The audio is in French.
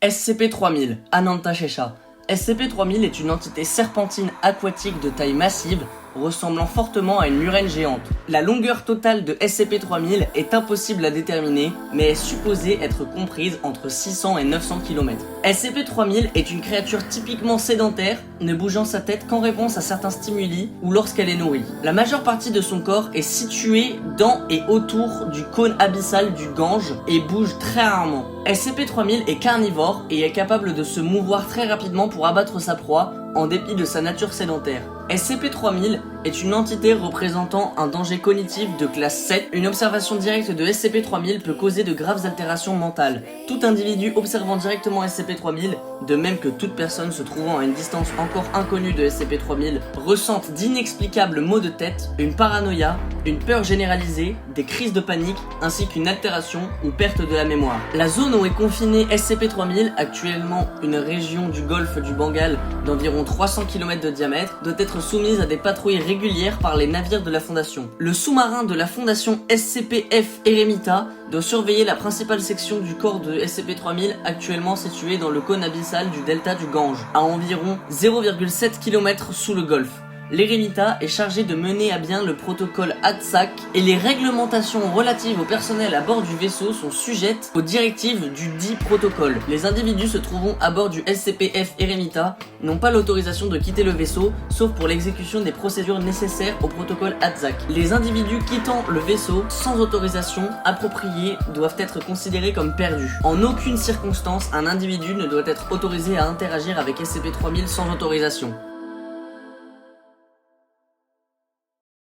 SCP-3000, Anantashesha. SCP-3000 est une entité serpentine aquatique de taille massive, ressemblant fortement à une murène géante. La longueur totale de SCP-3000 est impossible à déterminer, mais est supposée être comprise entre 600 et 900 km. SCP-3000 est une créature typiquement sédentaire, ne bougeant sa tête qu'en réponse à certains stimuli ou lorsqu'elle est nourrie. La majeure partie de son corps est située dans et autour du cône abyssal du Gange et bouge très rarement. SCP-3000 est carnivore et est capable de se mouvoir très rapidement pour abattre sa proie, en dépit de sa nature sédentaire. SCP-3000 est une entité représentant un danger cognitif de classe 7. Une observation directe de SCP-3000 peut causer de graves altérations mentales. Tout individu observant directement SCP-3000, de même que toute personne se trouvant à une distance encore inconnue de SCP-3000, ressentent d'inexplicables maux de tête, une paranoïa, une peur généralisée, des crises de panique, ainsi qu'une altération ou perte de la mémoire. La zone où est confiné SCP-3000, actuellement une région du golfe du Bengale d'environ 300 km de diamètre, doit être soumise à des patrouilles régulières par les navires de la Fondation. Le sous-marin de la Fondation SCP-F Eremita doit surveiller la principale section du corps de SCP-3000, actuellement située dans le cône abyssal du delta du Gange, à environ 0,7 km sous le golfe. L'Eremita est chargé de mener à bien le protocole ATSAC et les réglementations relatives au personnel à bord du vaisseau sont sujettes aux directives du dit protocole. Les individus se trouvant à bord du SCP-F Eremita n'ont pas l'autorisation de quitter le vaisseau, sauf pour l'exécution des procédures nécessaires au protocole ATSAC. Les individus quittant le vaisseau sans autorisation appropriée doivent être considérés comme perdus. En aucune circonstance, un individu ne doit être autorisé à interagir avec SCP-3000 sans autorisation.